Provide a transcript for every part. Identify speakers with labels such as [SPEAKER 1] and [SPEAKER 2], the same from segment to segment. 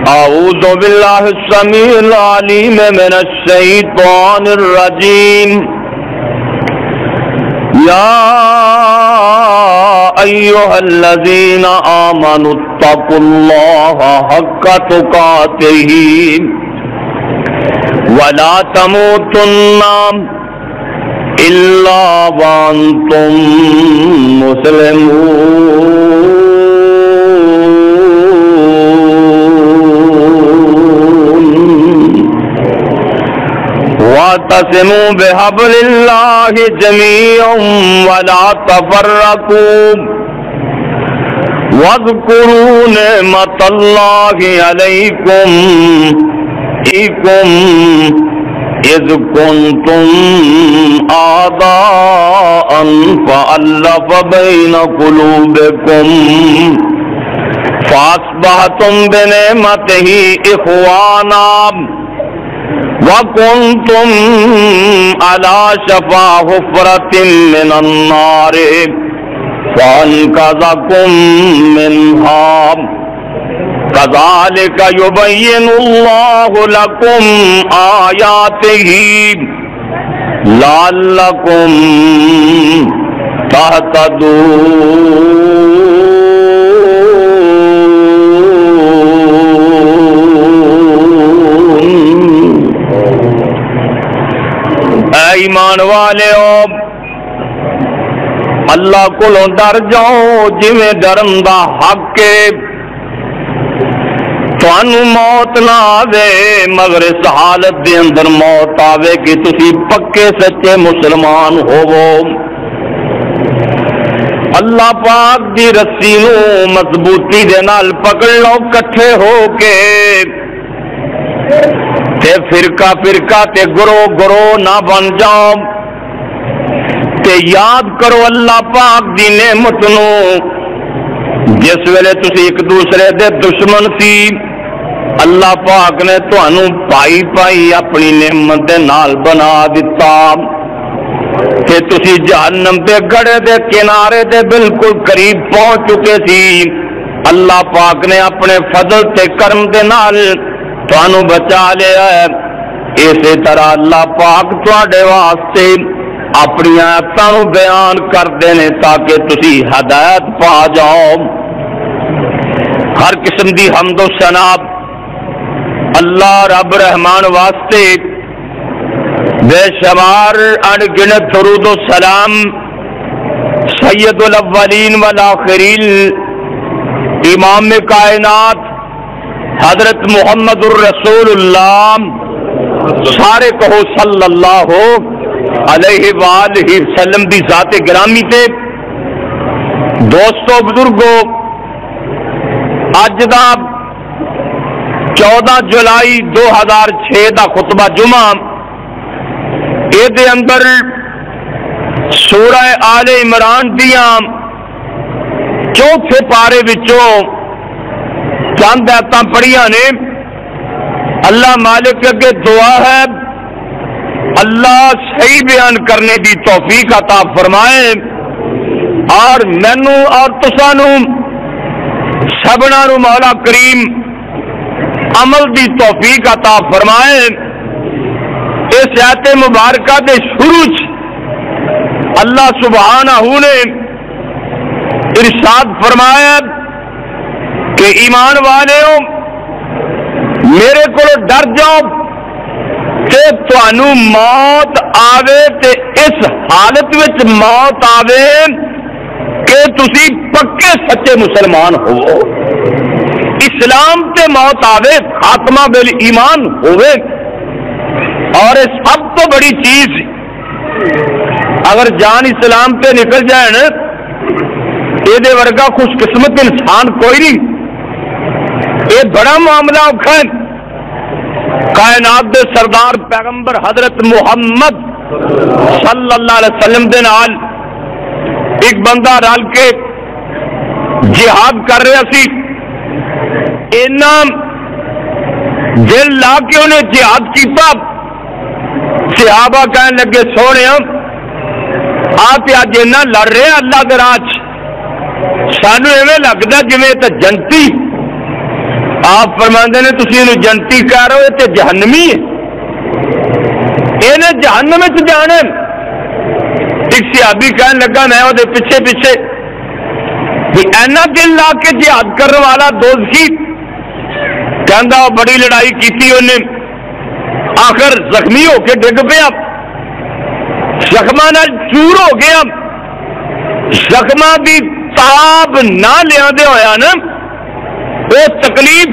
[SPEAKER 1] اعوذ باللہ السمیع العلیم من الشیطان الرجیم یا ایھا الذین آمنوا اتقوا اللہ حق تقاتہ ولا تموتن الا وانتم مسلمون واعتصموا بحبل اللہ جميعا ولا تفرقوا واذکروا نعمت اللہ علیکم اذ کنتم اعداء فألف بین قلوبکم فاصبحتم بنعمتہ اخوانا وَكُنْتُمْ عَلَى شَفَا حُفْرَةٍ مِّنَ النَّارِ فَأَنْقَذَكُم مِّنْهَا كَذَلِكَ يُبَيِّنُ اللَّهُ لَكُمْ آيَاتِهِ لَعَلَّكُمْ تَهْتَدُونَ ایمان والےو اللہ کولوں ڈر جاؤ جویں ڈرن دا حق ہے تانوں موت نہ آوے مگر اس حالت دے اندر موت آوے کہ تسی پکے سچے مسلمان ہوو اللہ پاک دی رسی نوں مضبوطی دے نال پکڑ لو کٹھے ہو کے تے فرقہ فرقہ تے گروہ نہ بن جاؤ تے یاد کرو اللہ پاک دی نعمت نو جس ویلے تسی ایک دوسرے دے دشمن سی اللہ پاک نے تانوں پائی پائی اپنی نعمت دے نال بنا دتا تے تسی جہنم دے گڑھے دے کنارے دے بالکل قریب پہنچ چکے سی اللہ پاک نے اپنے فضل تے کرم دے نال تانوں بچا لیا ہے اسی طرح اللہ پاک تواڈے واسطے اپنی آیاتاں نوں بیان کردے نے تاکہ تسی ہدایت پا جاؤ ہر قسم دی حمد و ثنا اللہ رب رحمان واسطے بے شمار انگنت درود و سلام سید الاولین والآخرین امام کائنات حضرت محمد الرسول اللہ سارے کہو صلی اللہ علیہ وآلہ وسلم دی ذات گرامی تے دوستو بزرگو اج دا 14 جولائی 2006 دا خطبہ جمعہ اے دے اندر سورہ آل عمران دیاں چوتھے پارے وچوں چند آیتاں پڑھیاں نے اللہ مالک کے دعا ہے اللہ صحیح بیان کرنے دی توفیق عطا فرمائے اور مینوں اور تسانوں سبنا نو مولا کریم عمل دی توفیق عطا فرمائے اس آیت مبارکہ دے شروع اللہ سبحانہ نے ارشاد فرمایا کہ ایمان والےو میرے کو ڈر جاؤ کہ تانوں موت آوے تے اس حالت وچ موت آوے کہ تسی پکے سچے مسلمان ہو اسلام تے موت آوے خاتمہ بال ایمان ہوئے اور سب تو بڑی چیز اگر جان اسلام تے نکل جائے نا یہ ورگا خوش قسمت انسان کوئی نہیں یہ بڑا معاملہ اوکھا ہے کائنات دے سردار پیغمبر حضرت محمد صلی اللہ علیہ وسلم دے نال ایک بندہ رل کے جہاد کر رہا سی اینا دل لا کے انہیں جہاد کیتا صحابہ کہنے لگے سونے آپ آج اینا لڑ رہے اللہ دے راج سانو ایویں لگتا جویں تے جنتی، آپ فرماندے نے تسی اینو جنتی کہہ رہے ہو تے جہنمی ہے، انہیں جہنم وچ جانا۔ ایک صحابی کہنے لگا میں وہ پیچھے پیچھے بھی اینا دل لا کے جہاد کرنے والا دوزخی، کہندا وہ بڑی لڑائی کیتی انہیں، آخر زخمی ہو کے ڈگ پیا، زخماں نال چور ہو گیا، زخماں دی تاب نہ لیاندے ہویا نا وہ تکلیف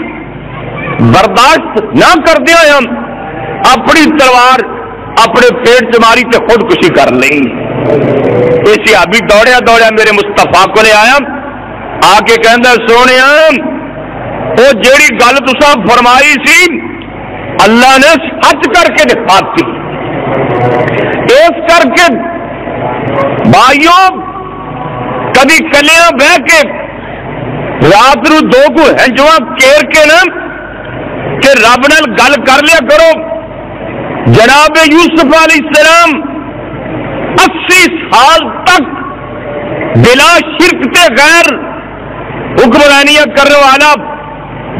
[SPEAKER 1] برداشت نہ کردے ہویا اپنی تلوار اپنے پیٹ سے ماری تے خودکشی کر لیں۔ یہ صحابی دوڑیا دوڑیا میرے مصطفیٰ کو لے آیا، آ کے کہندا سونیا وہ جیڑی گل تساں فرمائی سی اللہ نے سچ کر کے دکھاتی، اس کر کے بھائیوں کبھی کلیاں بہ کے رات نو دو کو ہنجواں کیر کے نا کہ رب نال گل کر لیا کرو۔ جناب یوسف علیہ السلام 80 سال تک بلا شرک تے غیر حکمرانیاں کرنے والا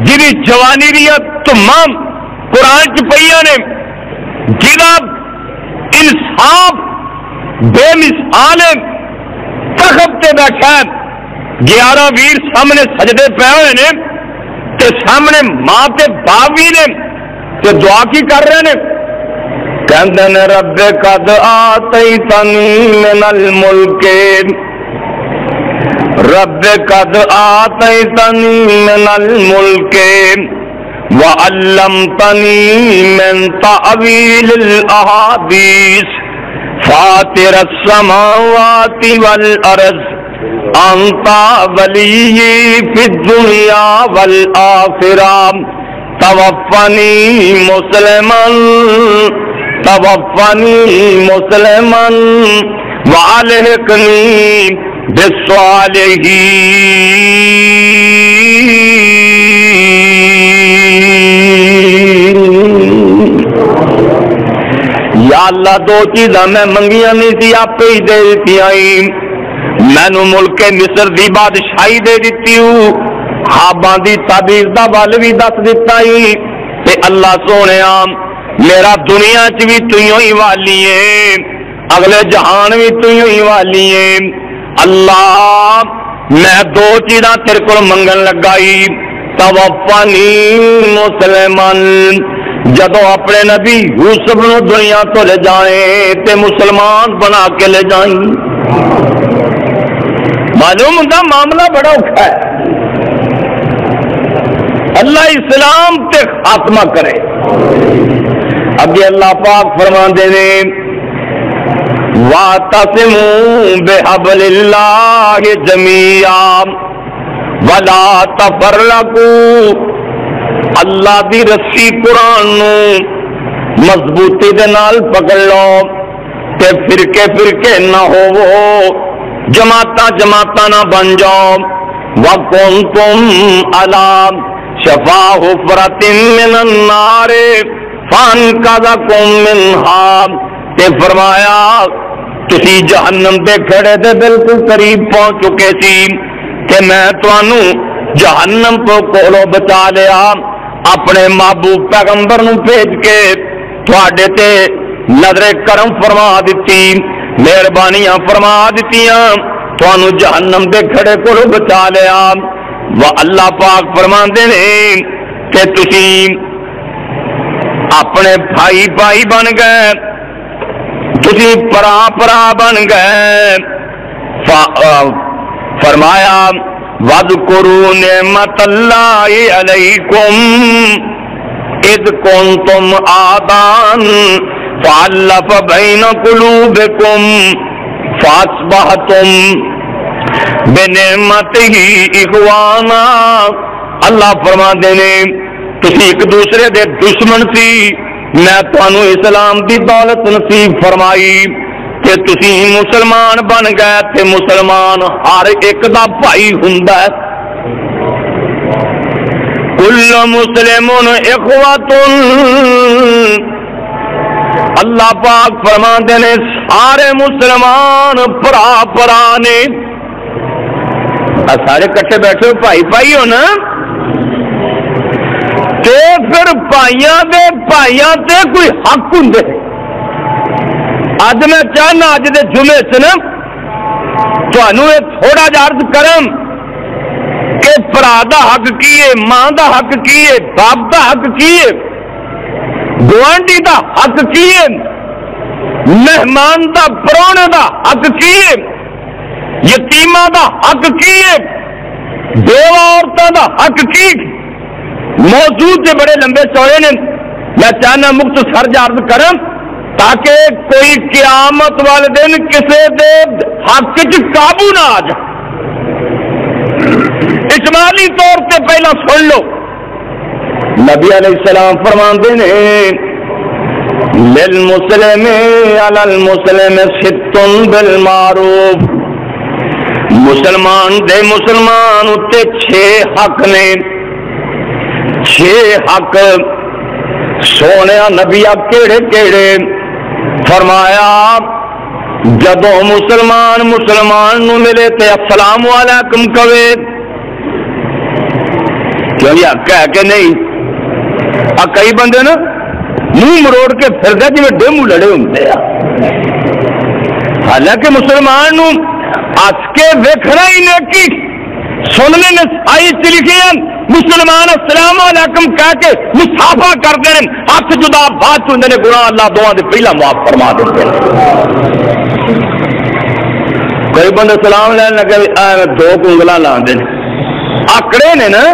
[SPEAKER 1] جی جوانی دیا تمام قرآن چ پئیاں نے، جہاں انصاف بے مثال تخت تے بیٹھا ہے، 11 ویر سامنے سجدے پے ہوئے نے تے سامنے ماں تے باپ بھی نے تے دعا کی کر رہے نے، کہندے نے رب قد آتیتنی من الملک، رب قد آتیتنی من الملک وعلمتنی من تعویل الاحادیث فاطر السماوات والارض انت ولی فی الدنیا والآخرہ توفنی مسلمن والحقنی بالصالحین۔ یا اللہ دو چیزاں میں منگیاں نہیں سی آپ ہی دے دیتی آئی، مینو ملک مصر دی بادشاہی دے دیتی ہوں، خواباں دی تعبیر دا ول بھی دس دیتا ہی، تے اللہ سونے میرا دنیا چ بھی تیوں ہی والی ہے، اگلے جہان بھی تیوں ہی والی ہے۔ اللہ میں دو چیزاں تیرے کو منگن لگائی، توفنی مسلمان، جدو اپنے نبی یوسف نو دنیا تو لے جائیں تے مسلمان بنا کے لے جائیں۔ معلوم ہوتا معاملہ بڑا اوکھا ہے، اللہ اسلام تے خاتمہ کرے۔ ابھی اللہ پاک فرماندے نے وَاعْتَصِمُوا بِحَبْلِ اللَّهِ جَمِيعًا وَلَا تَفَرَّقُوا، اللہ دی رسی قرآن نو مضبوطی دے نال پکڑ لو تے فرقے فرقے نہ ہوو، جماعتاں جماعتاں نہ بن جاؤ۔ وَكُنْتُمْ عَلَىٰ شَفَا حُفْرَةٍ مِّنَ النَّارِ فَانْقَذَكُم مِّنْهَا، تے فرمایا تسی جہنم دے کھڑے دے بالکل قریب پہنچ چکے سی کہ میں تانوں جہنم تو کولو بچا لیا، اپنے محبوب پیغمبر نو بھیج کے تواڈے تے نظر کرم فرما دیتی، مہربانیاں فرما دتیاں، تانوں جہنم دے کھڑے کولو بچا لیا۔ وہ اللہ پاک فرماندے نے کہ تسی اپنے بھائی بھائی بن گئے، تسی پرا پرا بن گئے۔ فرمایا وَاذْكُرُوا نِعْمَةَ اللَّهِ عَلَيْكُمْ اِذْ كُنْتُمْ أَعْدَاءً فَأَلَّفَ بَيْنَ قُلُوبِكُمْ فَأَصْبَحْتُمْ بِنِعْمَتِهِ إِخْوَانًا۔ اللہ فرماندے نے تسی ایک دوسرے دے دشمن سی، میں تانوں اسلام دی دولت نصیب فرمائی کہ تسی مسلمان بن گئے تے مسلمان ہر ایک دا بھائی ہوندا ہے۔ کل مسلم اخوۃ، اللہ پاک فرماندے نے سارے مسلمان بھرا بھرا نے۔ سارے کٹھے بیٹھے ہو بھائی بھائی ہو نا، تے پھر بھائیاں دے بھائیاں تے کوئی حق ہوں۔ اج میں چاہنا اج دے جمعے سے نا تھانوں یہ تھوڑا جا عرض کرم کہ بھرا دا حق کی ہے، ماں دا حق کی ہے، باپ دا حق کی ہے، گوانڈی دا حق کی ہے، مہمان دا پرونے دا حق کی ہے، یتیمہ دا حق کی ہے، بیوہ عورتوں دا حق کی۔ موضوع سے بڑے لمبے چوڑے نے، میں چاہنا مختصر جا عرض کرم تاکہ کوئی قیامت والے دن کسے دے حق چ قابو نہ آ جائے۔ اجمالی طور سے پہلا سن لو، نبی علیہ السلام فرماندے نے للمسلم علی المسلم ست بالمعروف، مسلمان دے مسلمان اتے 6 حق نے، 6 حق۔ سونے نبی آپ کیڑے کیڑے؟ فرمایا جدو مسلمان نو ملے تے السلام علیکم کہے، کیوں یہ حق ہے کہ نہیں؟ کئی بندے نا منہ مروڑ کے پھر گئے جی ڈیمو لڑے ہوتے ہیں، حالانکہ مسلمان نو ہس کے ویکھنا ہی نیکی، سننے نے آئی لکھے ہیں مسلمان السلام علیکم کہہ کے مصافحہ کرتے ہیں، ہاتھ جدا بات چندے نے، گناہ اللہ دعا دے پہلا معاف فرما دیتے ہیں۔ کئی بندے سلام لینے لگے 2 کنگلا لاندے نے، آکڑے نے نا۔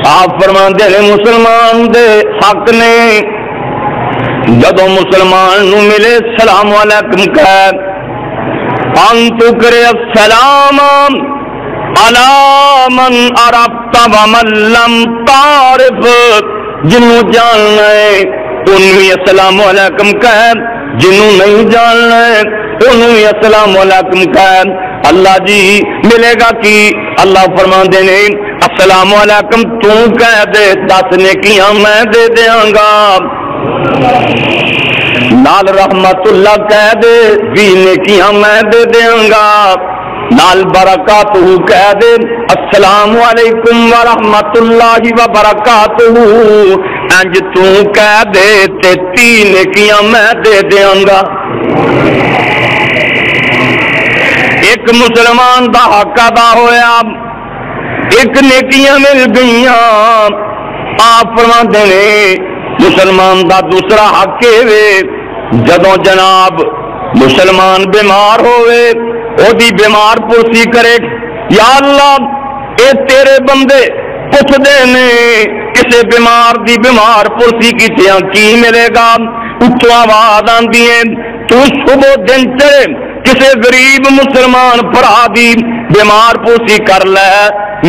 [SPEAKER 1] آپ فرماندے نے مسلمان دے حق نے، جدو مسلمان نو ملے سلام علیکم کہہ، انتو کرے السلام علی من عرفت ومن لم تعرف، جنوں جاننا ہے انہوں ہی السلام علیکم کہہ، جنوں نہیں جاننا ہے انہوں ہی السلام علیکم کہہ۔ اللہ جی ملے گا کی؟ اللہ فرماندے نے السلام علیکم تو کہہ دے 10 نیکیاں میں دے دیاں گا، نال رحمت اللہ کہہ دے 20 نیکیاں میں دے دیاں گا، نال برکاتہ کہہ دے السلام علیکم ورحمت اللہ وبرکاتہ، انج تو کہہ دے تے 3 نیکیاں میں دے دیاں گا۔ ایک مسلمان دا حق ادا ہویا، ایک نیکیاں مل گئیاں۔ آپ فرماندے نے مسلمان دا دوسرا حق ہے جدوں جناب مسلمان بیمار ہوئے او دی بیمار پرسی کرے، یا اللہ اے تیرے بندے پوچھ دے نے کسے بیمار دی بیمار پرسی کیتیاں کی ملے گا؟ اتو آواز آندی ہے تو صبح دن چڑھے کسے غریب مسلمان بھرا دی بیمار پوسی کر لے،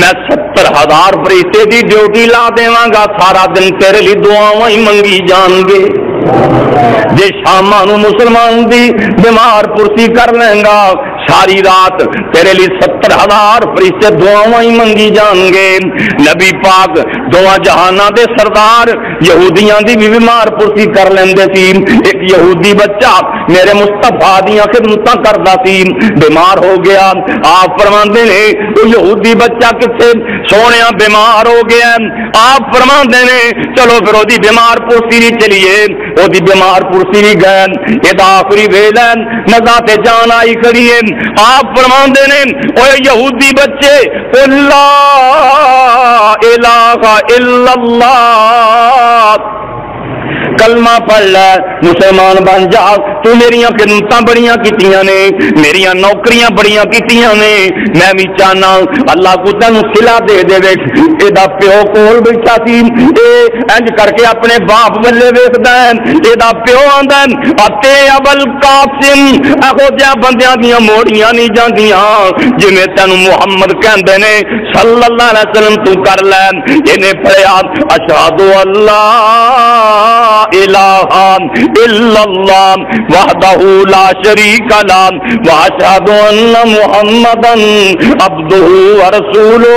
[SPEAKER 1] میں 70,000 فرشتے دی ڈیوٹی لا دیواں گا، سارا دن تیرے لیے دعاواں ہی منگی جان گے۔ جے شاماں نو مسلمان دی بیمار پرسی کر لیں گا، ساری رات تیرے لیے 70,000 فرشتے دعاواں ہی منگی جان گے۔ نبی پاک دعا جہاناں دے سردار یہودیاں دی بھی بیمار پرسی کر لیندے سی۔ ایک یہودی بچہ میرے مصطفیٰ دیاں خدمتاں کردا سی، بیمار ہو گیا۔ آپ فرماندے نے وہ یہودی بچہ کتے سونیا بیمار ہو گیا، آپ فرماندے نے چلو پھر دی بیمار پرسی نہیں چلیے، وہ دی بیمار پرسی نہیں گئے، یہ آخری ویلا نزاعت جان آئی کھڑی ہے۔ آپ فرماندے نے اوے یہودی بچے لا الہ الا اللہ کلمہ پڑھ لے، مسلمان بن جا، تو میریاں خدمتاں بڑیاں کیتیاں نے، میریاں نوکریاں بڑیاں کیتیاں نے، میں بھی چاہنا اللہ کو تینوں صلہ دے دے۔ اے دا پیو کول بیٹھا سی، اے انج کر کے اپنے باپ ولے ویکھدا ہے، اے دا پیو آندا ہے اتے ابل قاسم اہو جہاں بندیاں دیاں موڑیاں نہیں جاندیاں، جویں تینوں محمد کہندے نے صلی اللہ علیہ وسلم تو کر لے۔ اینے پڑھیا اشہد اللہ الہ الا اللہ وحدہ لا شریک لہ واشہد ان محمدا عبدہ ورسولہ،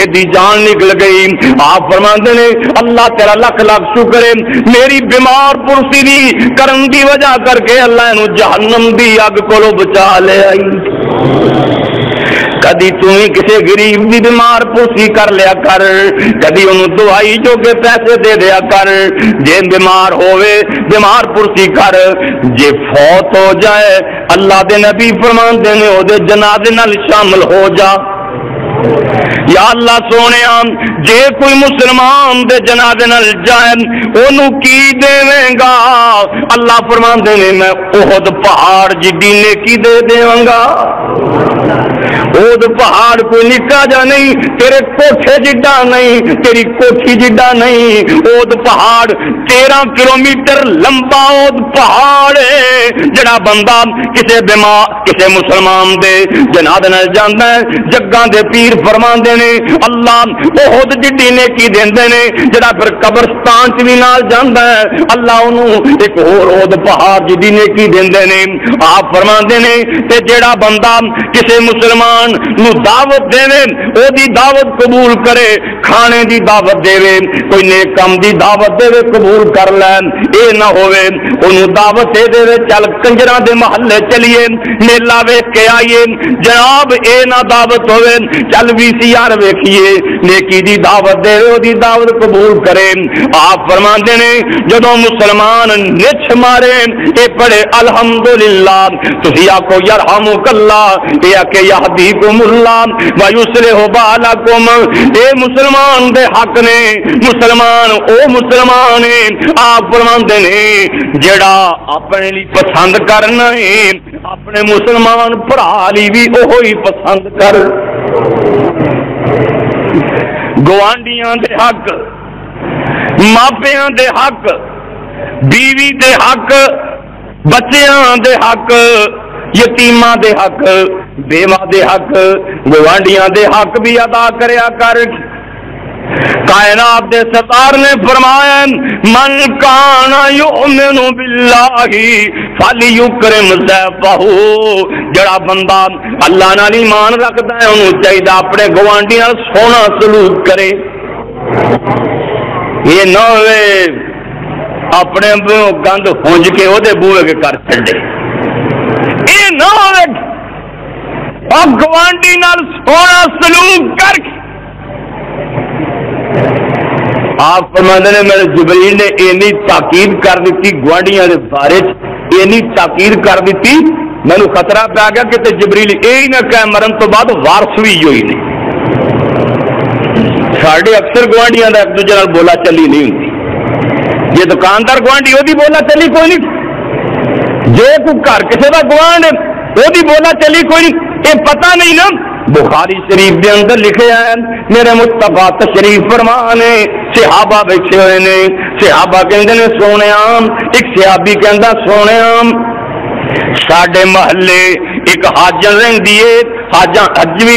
[SPEAKER 1] ایدی جان نکل گئی۔ آپ فرماندے نے اللہ تیرا لکھ لاکھ شکر ہے، میری بیمار پرسی دی کرن دی وجہ کر کے اللہ نو جہنم دی اگ کولو بچا لے آئی۔ کدی تھی کسی غریب کی بیمار پوسی کر لیا کر، کدی انہوں دوائی جو کے پیسے دے دیا کر، جے بیمار ہوئے بیمار پرسی کر، جے فوت ہو جائے اللہ دے نبی فرماندے نے او دے جنازے نال شامل ہو جا۔ یا اللہ سونے جے کوئی مسلمان دے جنازے نال جائے انہوں کی دیویں گا؟ اللہ فرماندے نے میں احد پہاڑ جڈی نیکی دے دیواں گا۔ احد پہاڑ کوئی نکا جا نہیں، تیرے کوٹھے جڈا نہیں، تیری کوٹھی جڈا نہیں، احد پہاڑ 13 کلومیٹر لمبا احد پہاڑ ہے۔ جڑا بندہ کسے مسلمان دے جنازے نال جاندا ہے، جگاں دے پیر فرماندے نے اللہ احد جڈی نیکی دیندے نے۔ جڑا پھر قبرستان چ بھی نال جاندا ہے اللہ انہوں ایک اور احد پہاڑ جڈی نیکی دیندے نے۔ آپ فرماندے نے تے جڑا بندہ کسے مسلمان نو دعوت دے او دی دعوت قبول کرے، کھانے دی دعوت دے، کوئی نیک کام دی دعوت دے قبول کر لین، اے نہ ہوئے انہوں دعوت دے چل کنجراں دے محلے چلیے میلہ ویکھ کے آئیے، جناب اے نہ دعوت ہوئے چل VCR ویکھیے، نیکی دی دعوت دے او دی دعوت قبول کرے۔ آپ فرماندے نے جدوں مسلمان نچھ مارے اے پڑھے الحمدللہ، تسی آکھو یرحمک اللہ، اے آکھے یہدیکم اللہ ویصلح بالکم، اے مسلمان دے حق نے، مسلمان او مسلمان ہے۔ آپ فرماندے نے جڑا اپنے لی پسند کرنا ہے اپنے مسلمان بھرا لی بھی اوہی پسند کر۔ گوانڈیاں دے حق، ماپیاں دے حق، بیوی دے حق، بچیاں دے حق، یتیماں دے حق، بیوہ دے حق، گوانڈیاں دے حق بھی ادا کریا کر۔ کائنات دے سرکار نے فرمایا من کان یؤمن باللہ فلیکرم ضیفہ، جڑا بندہ اللہ نال ایمان رکھتا ہے انہوں چاہیے اپنے گوانڈی نال سونا سلوک کرے، یہ نہ ہوئے اپنے گند ہونج کے وہ دے بوئے کے کر چھڑے، یہ نہ ہوئے اور گوانڈی نال سونا سلوک کر۔ آپ فرماندے نے میرے جبریل نے اینی تاکید کر دیتی گوانڈیاں دے بارے، اینی تاکید کر دیتی مینوں خطرہ پہ گیا کہ تے جبریل یہی نہ کہ مرن تو بعد وارث بھی ہوئی نہیں۔ ساڈے اکثر گوانڈیاں دا ایک دوجے نال بولا چلی نہیں ہوندی، جے دکاندار گوانڈی وہ بولا چلی کوئی نہیں، جے کوئی گھر کسی دا گوانڈ وہ بولا چلی کوئی نہیں، یہ پتہ نہیں نا۔ بخاری شریف دے اندر لکھے ہیں میرے مصطفیٰ تشریف فرمانے، صحابہ بیٹھے ہوئے نے، صحابہ کہندے نے سونے ایک صحابی کہندا سونے ساڈے محلے ایک حاجن رہندی ہے، حج بھی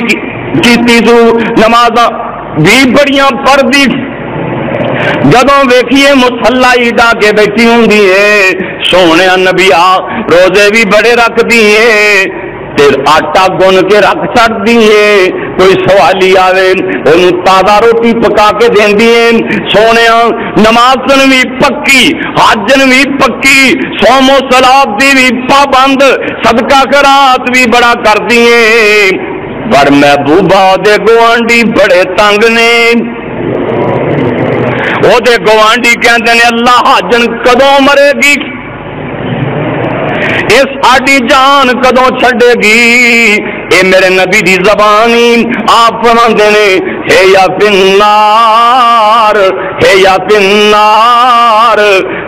[SPEAKER 1] کیتی سو، نمازاں بھی بڑیاں پڑھدی، جدوں ویکھیے مصلی ڈا کے بیٹھی ہوندی ہے، سونے نبی روزے بھی بڑے رکھدی ہے، پھر آٹا گن کے رکھ چڑ دیے، کوئی سوالی آوے انہوں تازہ روٹی پکا کے دیندی ہے، سونے نمازن بھی پکی، حجن بھی پکی، سوم و صلات دی بھی پابند، صدقہ خیرات بھی بڑا کر دیے، پر محبوبہ دے گوانڈی بڑے تنگ نے، وہ دے گوانڈی کہندے نے اللہ حجن کدوں مرے گی، اس ساڈی جان کدوں چھڑے گی، اے میرے نبی دی زبانی آپ فرماندے نے ہے یا فنار، ہے یا فنار،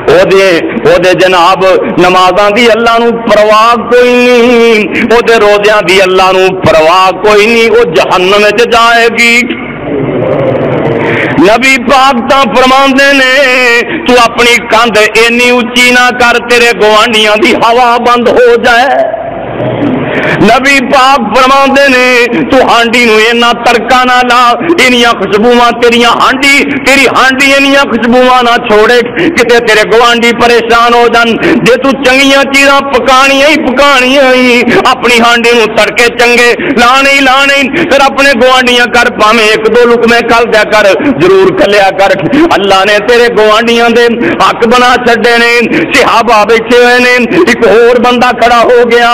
[SPEAKER 1] او دے جناب نمازاں دی اللہ نو پرواہ کوئی نہیں، او دے روزیاں دی اللہ نو پرواہ کوئی نہیں، او جہنم وچ جائے گی۔ نبی پاک تا فرماندے نے تو اپنی کندھ اینی اونچی نہ کر تیرے گوانڈیاں دی ہوا بند ہو جائے، نبی پاک فرماندے نے تو ہانڈی نو اینا تڑکا نہ لا، انیاں خوشبوواں تیری ہانڈی انیاں خوشبوواں نہ چھوڑے کتے تیرے گوانڈی پریشان ہو جان، جے تو چنگیاں چیزاں پکانیاں ہی اپنی ہانڈی نو تڑکے چنگے لانے پھر اپنے گوانڈیاں کر پاویں ایک دو لقمے کل دیا کر، ضرور کھلیا کر، اللہ نے تیرے گوانڈیاں دے حق بنا چھڈے نے۔ صحابہ بیٹھے ہوئے نے، ایک اور بندہ کھڑا ہو گیا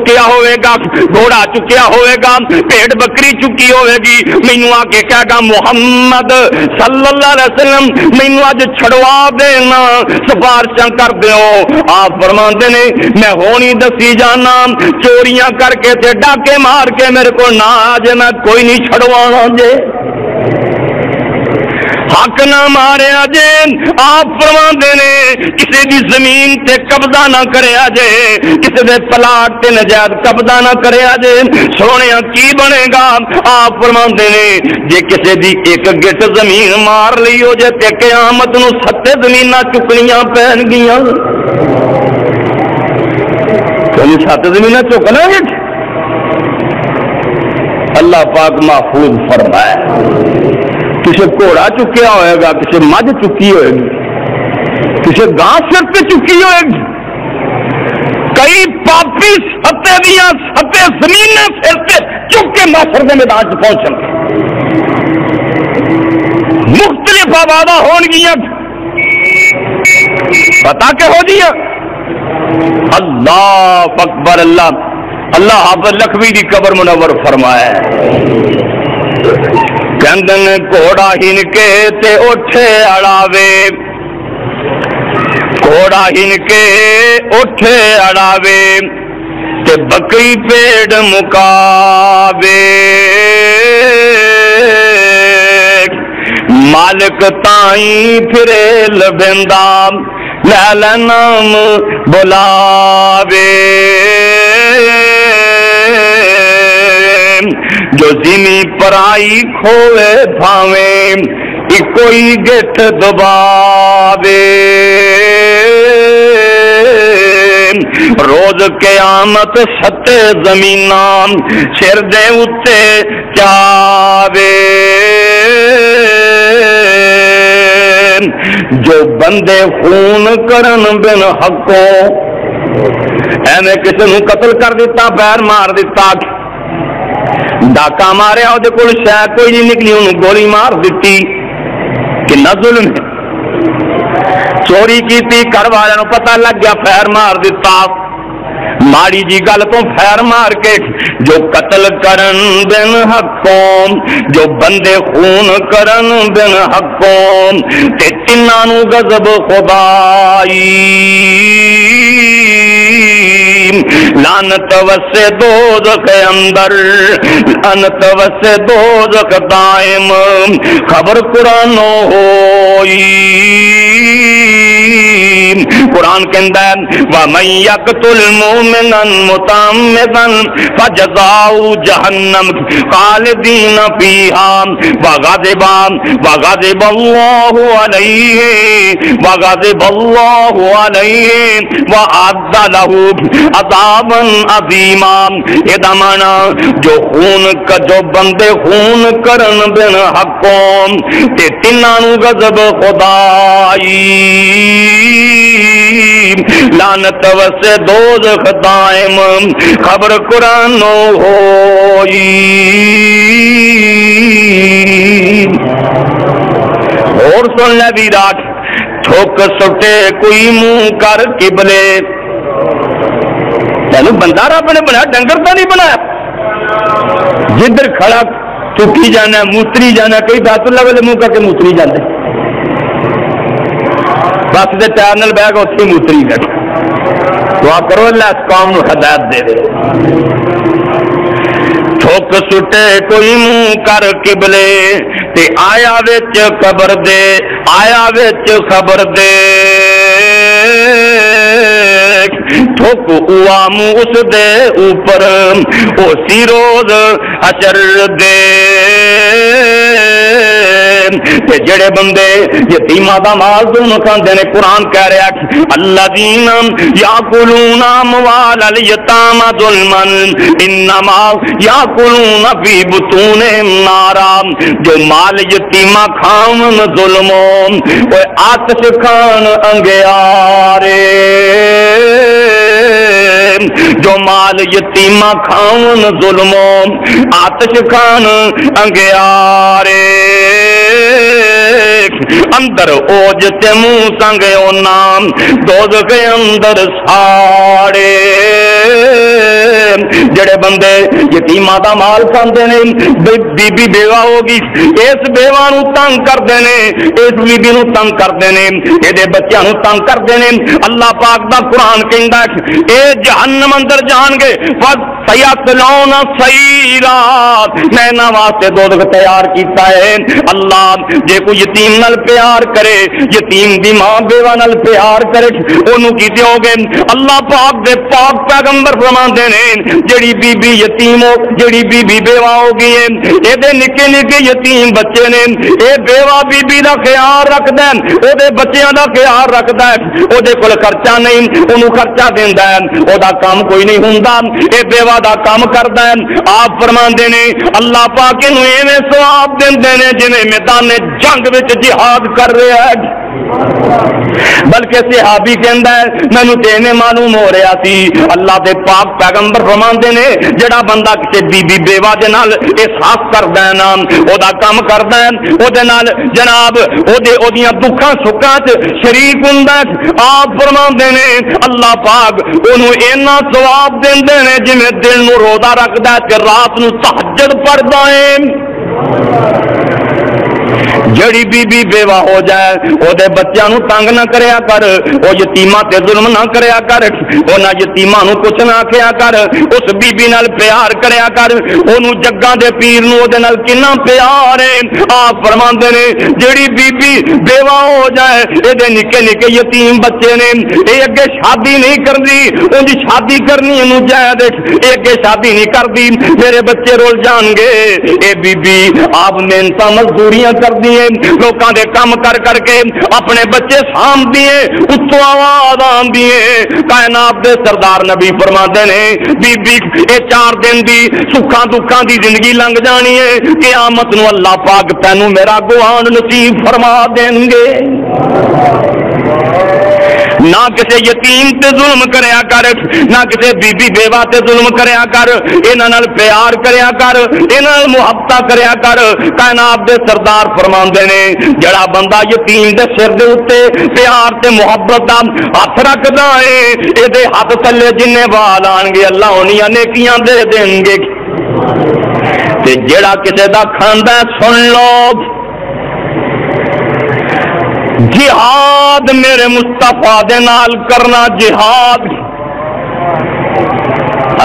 [SPEAKER 1] چکیا ہوئے گا, گھوڑا چکیا ہوئے گا, بھیڑ بکری چکی ہوئے گی, مینوں آ کے کہے گا محمد صلی اللہ علیہ وسلم مینوں اج چھڑوا دینا, سفارشاں کر دیو. آپ فرماندے نے میں ہونی دسی جانا, چوریاں کر کے تے ڈاکے مار کے میرے کو نہ آ جے, میں کوئی نہیں چھڑوانا جے, حق نہ ماریا جے. آپ فرماندے نے کسی دی زمین تے قبضہ نہ کریا جے, کسی دے پلاٹ تے نجائز قبضہ نہ کریا جے. سونیا کی بنے گا؟ آپ فرماندے نے جے کسی دی ایک گٹ زمین مار لی ہو جے تے قیامت نو 7 زمیناں چکنیاں پین گیاں. کوئی 7 زمیناں چکنا ہے. اللہ پاک محفوظ فرمائے. کسی گھوڑا چکیا ہوئے گا, کسی مجھ چکی ہوئے گی, کسی گاں سر پہ چکی ہوئے گی. کئی پاپی 7 زمینیں سر پہ چک کے محشر کے میدان سے پہنچیں گے. مختلف آبادہ ہون گیا, پتا کہ ہو جی. اللہ اکبر. اللہ حافظ لکھوی دی قبر منور فرمائے. کندن گھوڑا ہن کے تے اٹھے اڑاوے, گھوڑا ہن کے اٹھے اڑاوے تے بکری پیڑ مکاوے. مالک تائیں پھرے لبیندا لال نام بلاوے. جو زمیں پرائی کھوے بھاویں کوئی گٹھ دباوے. روز قیامت 7 زمیناں سر دے اتے چاوے. جو بندے خون کرن بن حقوں, ایویں کسی نو قتل کر دیتا, پیر مار دیتا, ڈاکا ماریا وہ کول شے کوئی نہیں نکلی, انہوں گولی مار دیتی. کنا ظلم ہے. چوری کیتی, گھر والوں پتہ لگ گیا, پیر مار دیتا. ماڑی جی گل تو پیر مار کے جو قتل کرن بن حقوں, جو بندے خون کرن بن حقوں, تے تنہاں نو غضب خدائی. لعنت وسے دوزخ اندر, لعنت وسے دوزخ دائم, خبر قرآن ہوئی. قرآن کہندا ہے وَمَن يَقْتُلْ مُؤْمِنًا مُتَعَمِّدًا فَجَزَاؤُهُ جَهَنَّمُ خَالِدِينَ فِيهَا وَغَضِبَ اللَّهُ عَلَيْهِ وَأَعَدَّ لَهُ عَذَابًا عَظِيمًا. یہ مانا جو بندے خون کرن بن حقوں تے تنہاں نو غضب خدائی. لعنت وسے دوزخ دائم, خبر قرآن ہوئی. اور سن لے ویراٹ, تھوک سٹے کوئی منہ کر قبلے. تینوں بندہ رب نے بنایا, ڈنگر تو نہیں بنایا. جدھر کھڑا چکی جانا, موتری جانا, کئی بیت اللہ والے منہ کر کے موتری جانے, بس دے ٹائر نال بہ کے اتھی موتری گئے. دعا کرو اللہ اس قوم نو ہدایت دے دے. تھوک سٹے کوئی منہ کر قبلے تے آیا وچ خبر دے, آیا وچ خبر دے. تھوک اوام اس دے اوپر اسی روز حشر دے. جڑے بندے یتیماں دا مال دونوں کھاندے نے, قرآن کہہ رہا الذین یاکلون اموال الیتامی ظلما انما یاکلون فی بطونہم نارا. جو مال یتیماں کھاون ظلموں وہ آتش کھان انگیارے. جو مال یتیماں کھاون ظلموں آتش کھان انگیارے. اندر اوج تے منہ سنگے او نام دوزخ اندر ساڑے جڑے بندے یتیماں دا مال کھاندے نے بی بی بیوہ ہوگی اس بیوہ نو تنگ کردے نے اس بی بی نو تنگ کردے نے اے دے بچیاں نو تنگ کردے نے اللہ پاک دا قرآن کہندا ہے اے جہنم اندر جان گے فَسَيَصْلَوْنَ سَعِيرًا میں انہاں واسطے دوزخ تیار کیتا ہے اللہ جے کوئی یتیم نال پیار کرے یتیم دی ماں بیوہ نال پیار کرے اونوں کی دیو گے اللہ پاک دے پاک پیغمبر فرماندے نے جڑی بی بی یتیم ہو جڑی بی بی بیوہ ہو گئی ہے اے دے نکے نکے یتیم بچے نے اے بیوہ بی بی دا خیال رکھدا ہے او دے بچیاں دا خیال رکھدا ہے او دے کول خرچہ نہیں اونوں خرچہ دیندا ہے او دا کام کوئی نہیں ہوندا اے بیوہ دا کام کردا ہے آپ فرماندے نے اللہ پاک نو ایویں ثواب دیندے نے جویں میدان جنگ وچ جہاد کر رہا ہے بلکہ صحابی کہندا ہے مینوں تے ایویں معلوم ہو رہا سی اللہ دے پاک پیغمبر فرماندے نے جڑا بندہ کسے بی بی بیوہ دے نال احساس کردا ہے نا او دا کام کردا ہے او دے نال جناب او دیاں دکھاں سکھاں وچ شریک ہوندا ہے آپ فرماندے نے اللہ پاک اونوں اینا ثواب دیندے نے جویں دل نو روزہ رکھدا ہے تے رات نو تہجد پڑھدا ہے جڑی بی بی بیوہ ہو جائے او دے بچیاں نو تنگ نہ کریا کر او یتیماں تے ظلم نہ کریا کر او نہ یتیماں نو کچھ نہ آکھیا کر اس بی بی نال پیار کریا کر اونوں جگاں دے پیر نو او دے نال کنا پیار ہے آپ فرماندے نے جڑی بی بی بیوہ ہو جائے اے دے نکے نکے یتیم بچے نے اے اگے شادی نہیں کردی اون دی شادی کرنی اونوں جائے اے اگے شادی نہیں کردی میرے بچے رول جان گے اے بی بی آپ محنتاں مزدوریاں کردی لوکاں دے کام کر کے اپنے بچے سام دیے اتوں آواز آندی ہے کائنات دے سردار نبی فرماندے نے بی بی اے 4 دن دی سکھاں دکھاں دی زندگی لنگ جانی ہے قیامت نو اللہ پاک تینوں میرا گوان نصیب فرما دیں گے نہ کسی یتیم تے ظلم کریا کر نہ کسی بی بی بیوہ تے ظلم کریا کر انہاں نال پیار کریا کر انہاں نال محبت کریا کر کائنات دے سردار فرماندے نے جڑا بندہ یتیم دے سر دے اوتے پیار تے محبت دا ہاتھ رکھدا ہے اے دے ہاتھ تھلے جننے وال آن گے اللہ اونیاں نیکیاں دے دیں گے تے جڑا کسی دا کھاندا سن لو جہاد میرے مصطفیٰ دے نال کرنا جہاد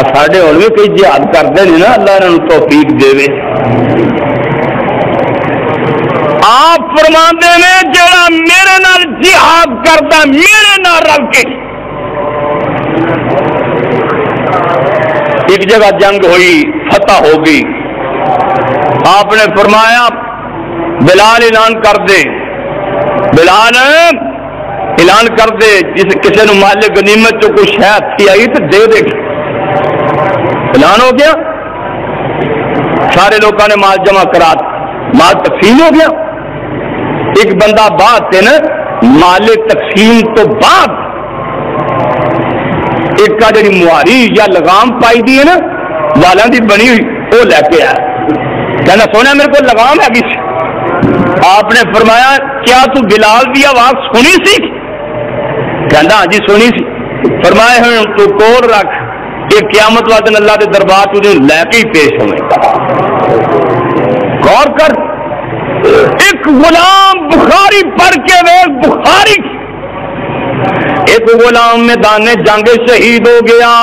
[SPEAKER 1] ساڈے ہن وی کوئی جہاد کرتے نہیں نا اللہ انہاں نوں توفیق دے آپ فرماندے نے جڑا میرے نال جہاد کردا میرے نال رل کے ایک جگہ جنگ ہوئی فتح ہو گئی آپ نے فرمایا بلال اعلان کر دے بلال اعلان کر دے جس کسی نے مال غنیمت جو کوئی شے تھی آئی تو دے دے اعلان ہو گیا سارے لوگوں نے مال جمع کرا مال تقسیم ہو گیا ایک بندہ بعد سے نا مال تقسیم تو بعد ایک کا جڑی مہاری یا لگام پائی دی ہے نا والاں دی بنی ہوئی وہ لے کے آیا کہنا سونا میرے کو لگام ہے کسی آپ نے فرمایا کیا تو بلال دی آواز سنی سی کہنا ہاں جی سنی سی فرمایا ہوں تو کول رکھ یہ قیامت والے دن اللہ کے دربار تجھے لے کے ہی پیش ہوئے غور کر ایک غلام بخاری پڑھ کے ویک بخاری ایک غلام میدان جنگ شہید ہو گیا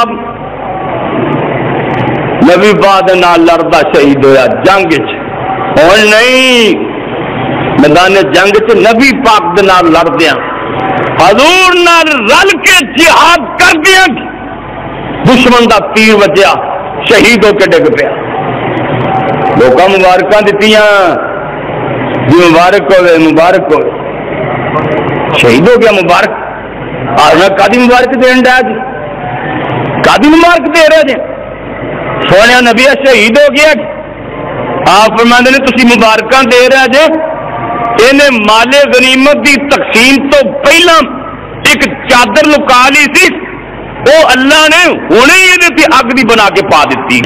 [SPEAKER 1] نبی بعد نال لڑدا شہید ہویا جنگ اور نہیں میدان جنگ چ نبی پاک دے نال لڑدیاں حضور نال رل کے جہاد کردیاں دشمن دا تیر وجیا شہید ہو کے ڈگ پیا لوکاں مبارکاں دتیاں جی مبارک ہوئے مبارک ہوئے شہید ہو گیا مبارک آج کادی مبارک دین ڈیا جی کادی مبارک دے رہے جی سونے نبی شہید ہو گیا آپ فرماندے نے تسی مبارکاں دے رہے جے انہیں مال غنیمت دی تقسیم تو پہلا ایک چادر لکا لی تھی وہ اللہ نے ہونے ہی یہ اگ دی بنا کے پا دیتی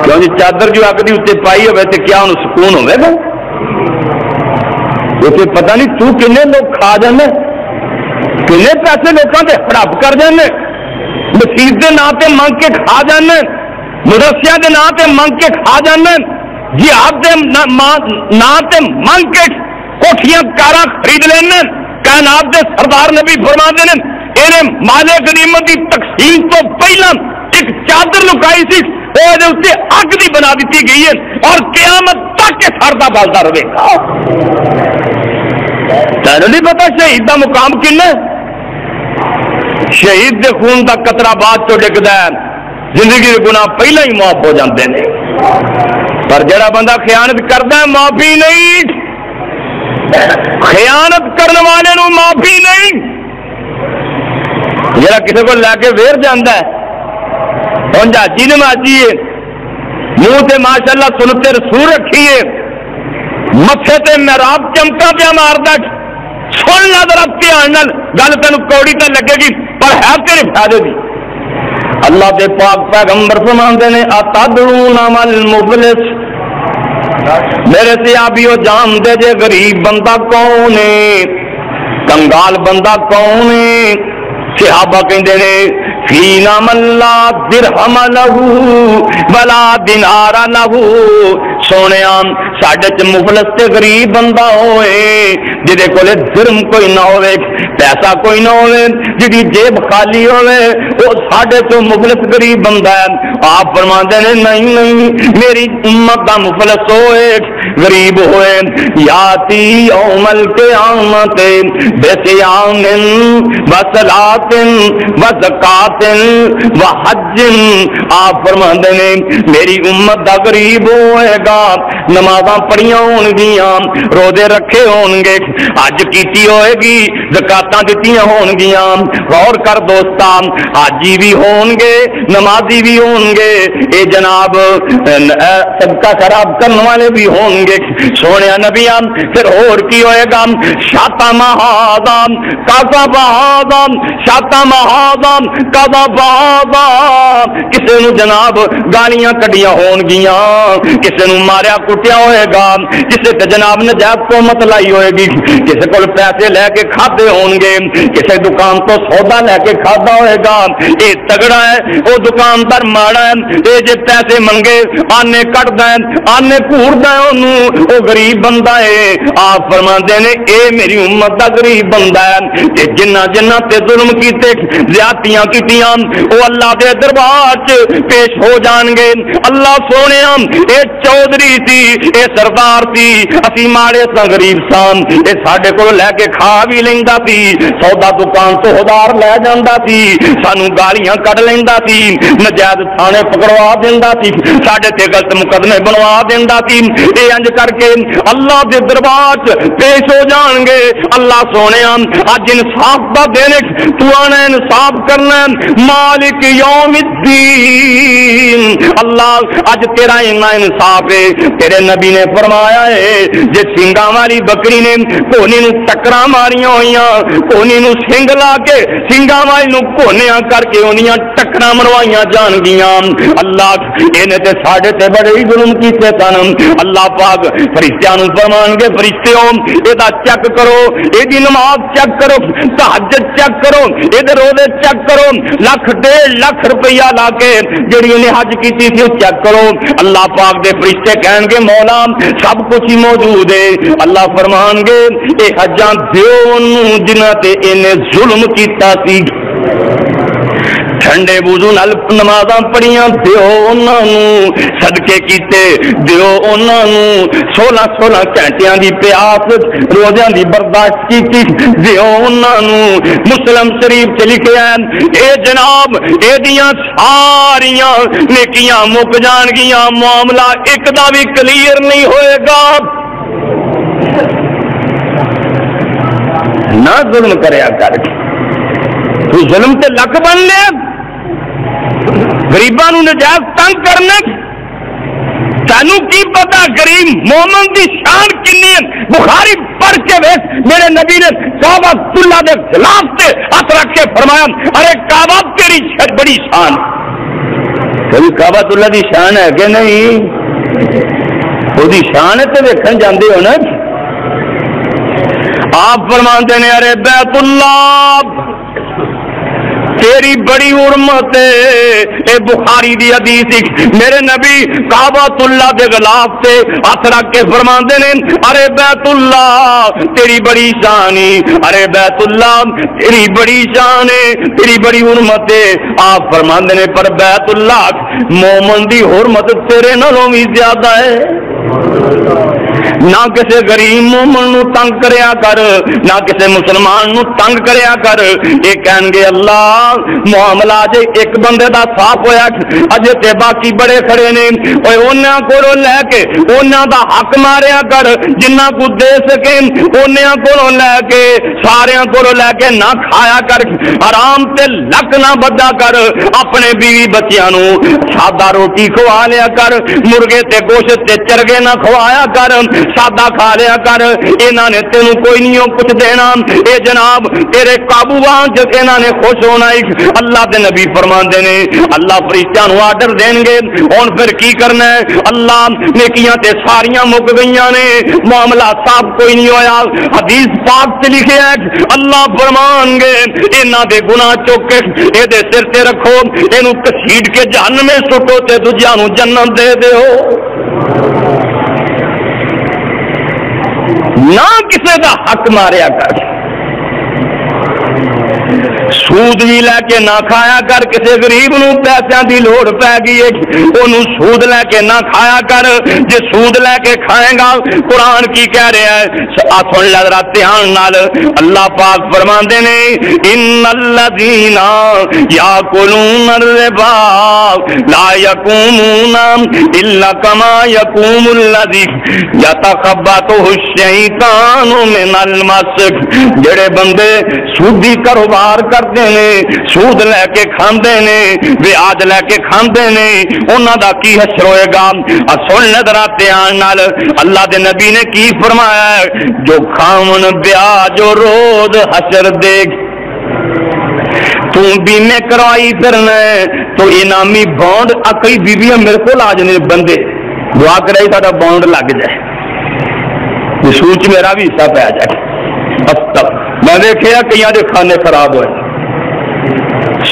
[SPEAKER 1] کیوں جی چادر جو اگ دی اتنے پائی ہوئے تو کیا انہوں سکون ہوئے گا اسے پتہ نہیں تو کنے لوگ کھا جانے، کنے پیسے لوگوں سے ہڑپ کر جانے، مسیح کے نام سے منگ کے کھا جانے، مدرسیاں کے نام سے منگ کے کھا جانے، جہاد کے نام سے منگ کے کوٹھیاں کاراں خرید لینے۔ کائنات کے سردار نبی فرماتے ہیں انہیں مال غنیمت کی تقسیم تو پہلا ایک چادر لکائی سی، اسے اگ بھی بنا دیتی گئی ہے اور قیامت تک کے سردا بلتا رہے گا۔ تینوں نہیں پتا شہید کا مقام کن؟ شہید کے خون کا قطرہ بعد چ ڈگتا ہے، زندگی کے گناہ پہلا ہی معاف ہو جاتے ہیں، پر جڑا بندہ خیانت کرتا ہے معافی نہیں، خیانت کرنے والے نو معافی نہیں۔ جڑا کسی کو لے کے ویر جانا ہے، ہوں جاجی نمازی ہے، منہ تے ماشاء اللہ سنتے رسول رکھیے، متھے تے محراب چمکا پیا ماردا، سن لا ذرا دھیان نال، گل تینوں کوڑی تے لگے گی پر ہے تیرے فائدے دی۔ اللہ دے پاک پیغمبر فرماندے نے اتدرون مل المفلس، میرے سیابیو جان دے جے غریب بندہ کون ہے، کنگال بندہ کون ہے؟ صحابہ کہندے نے فینا من لا درہم لہو ولا دینار لہو، سونیا ساڈے چ مفلس تے غریب بندہ ہوئے جدے کولے درم کوئی نہ ہوئے، پیسہ کوئی نہ ہوئے، جدی جیب خالی ہوئے، وہ ساڈے تو مفلس غریب بندہ ہے۔ آپ فرماندے نے نہیں نہیں، میری امت دا مفلس ہوئے غریب ہوئے، یاتی یوم القیامت بصیام وصلاۃ وزکات وحج، آپ فرماندے نے میری امت دا غریب ہوئے گا، نمازاں پڑھیاں ہون گیاں، روزے رکھے ہون گے، حج کیتی ہوئے گی، زکاتاں دتیاں ہون گیاں، غور کر دوستا، حاجی بھی ہون گے، نمازی بھی ہون گے، اے جناب صدقہ خراب کرنے والے بھی ہون گے۔ سونے نبیاں پھر اور کی ہوئے گا، شاتم ھذا کذب ھذا شاتم ھذا کذب ھذا، کسے نو جناب گالیاں کڈیاں ہون گیاں، کسے نو ماریا کٹیا ہوئے گا، کسے تے جناب نجائز تہمت لائی ہوئے گی، کسے کول پیسے لے کے کھاتے ہون گے، کسے دکان تو سودا لے کے کھادا ہوئے گا، اے تگڑا ہے او دکاندار ماڑا ہے، اے جے پیسے منگے آنے کٹدا ہے آنے گھوردا ہے اونوں، او غریب بندہ ہے۔ آپ فرماندے نے اے میری امت دا غریب بندہ ہے، کہ جنہ جنہ تے ظلم کیتے زیادتیاں کیتیاں او اللہ دے دربار چ پیش ہو جان گے۔ اللہ سونیا اے چودھری سی، اے سردار سی، اسی ماڑے سا غریب سان، اے ساڈے کول لے کے کھا بھی لیندا سی، سودا دکان تو ادار لے جاندا سی، سانو گالیاں کڈ لیندا سی، نجائز تھانے پکڑوا دیندا سی، ساڈے تے غلط مقدمے بنوا دیندا سی، اے انج کر کے اللہ دے دربار چ پیش ہو جان گے۔ اللہ سونیا اج انصاف دا دن، تو آنا انصاف کرنا، مالک یوم الدین، اللہ اج تیرا اینا انصاف ہے۔ تیرے نبی نے فرمایا ہے جے سنگاں والی بکری نے کونی نو ٹکرا ماریاں ہوئیاں، کونی نو سنگ لا کے سنگاں والی نو کونیاں کر کے انیاں ٹکرا مروائیاں جان گیاں۔ اللہ اینے تے ساڈے تے بڑے ہی ظلم کیتے سن۔ اللہ پاک فرشتیاں نو فرمان گے فرشتیو ادا چیک کرو، ایدی نماز چیک کرو، تہجد چیک کرو، ایدے روزے چیک کرو، لاکھ 1.5 لاکھ روپیہ لا کے جڑی انہیں حج کیتی تھی چیک کرو۔ اللہ پاک دے فرشتے کہن گے مولا سب کچھ ہی موجود ہے۔ اللہ فرمان گے اے حجاں دیو انہوں جنہاں تے انہیں ظلم کیتا سی، ٹھنڈے وضو نال نمازاں پڑھیاں دیو انہاں نوں، صدقے کیتے دیو انہاں نوں، 16 گھنٹیاں دی پیاس روزیاں دی برداشت کیتی دیو انہاں نوں۔ مسلم شریف چ لکھیا ہے اے جناب اے دیاں ساریاں نیکیاں مک جان گیاں، معاملہ ایک دا بھی کلیئر نہیں ہوئے گا۔ نہ ظلم کریا کر، تو ظلم تے لک بن لے، غریباں نو نجائز تنگ کرنا، تینوں کی پتا غریب مومن دی شان کنی ہے؟ بخاری پڑھ کے ویکھ، میرے نبی نے کعبہ اللہ دے خلاف سے ہاتھ رکھ کے فرمایا ارے کعبہ تیری بڑی شان، کوئی کعبہ اللہ دی شان ہے کہ نہیں؟ وہ دی شان ہے تو ویکھن جاندے ہو نا، آپ فرماتے ہیں ارے بیت اللہ تیری بڑی حرمت ہے. اے بخاری دی حدیث میرے نبی کعبۃ اللہ دے غلاف تے ہاتھ رکھ کے فرماندے نے ارے بیت اللہ تیری بڑی شان ہے, ارے بیت اللہ تیری بڑی شان ہے, تیری بڑی حرمت ہے. آپ فرماندے نے پر بیت اللہ مومن دی حرمت تیرے نالوں بھی زیادہ ہے. نہ کسی غریب مومن نو تنگ کریا کر, نہ کسی مسلمان نو تنگ کریا کر. یہ کہن گے اللہ معاملہ جے ایک بندے دا صاف ہویا اجے تے باقی بڑے کھڑے نے, اوے انہاں کولوں لے کے انہاں دا حق ماریا کر, جنہاں کو دے سکے انہاں کولوں لے کے ساریاں کولوں لے کے نہ کھایا کر. حرام تے لک نہ بدا کر. اپنے بیوی بچیاں نو سادہ روٹی کھوا لیا کر, مرغے تے گوشت تے چرگے نہ کھوایا کر, سادہ کھا لیا کر. انہاں نے تینوں کوئی نہیں کچھ دینا, اے جناب تیرے قابو وہاں انہاں نے خوش ہونا. اللہ دے نبی فرماندے نے اللہ فرشتیاں نو آرڈر دین گے, ہن پھر کی کرنا ہے؟ اللہ نیکیاں تے ساریاں مک گئیاں نے, معاملہ صاف کوئی نہیں ہویا. حدیث پاک تے لکھیا ہے اللہ فرمان گے انہاں دے گناہ چوک کے اے دے سر تے رکھو, اینو کسیٹ کے جہنم میں سٹو تے دوجیاں نو جنت دے دیو. نہ کسی دا حق ماریا کر, سود بھی لے کے نہ کھایا کر. کسی غریب نو پیسوں دی لوڑ پی گئی ہے انہوں سود لے کے نہ کھایا کر. جے سود لے کے کھائے گا قرآن کی کہہ رہا ہے سن لے ذرا دھیان نال. اللہ پاک فرماندے نے ان الذین یاکلون الربا لا یقومون الا کما یقوم الذی یتخبطہ الشیطان من المس. جڑے بندے سودی کاروبار کرتے نے, سود لے کے کھاندے نے, بیاج لے کے کھاندے نے, انہاں دا کی حشر ہوئے گا. سن لے ذرا دھیان نال اللہ دے نبی نے کی فرمایا ہے جو کھاون بیاج و روز حشر دیکھ تو بیمے کروائی پھرنا تو انعامی بانڈ اکئی بیویاں میرے کو آ جانے بندے دعا کرائی ساڈا بانڈ لگ جائے, سوچ میرا بھی حصہ پہ آ جائے. میں دیکھا کئی دے کھانے خراب ہوئے.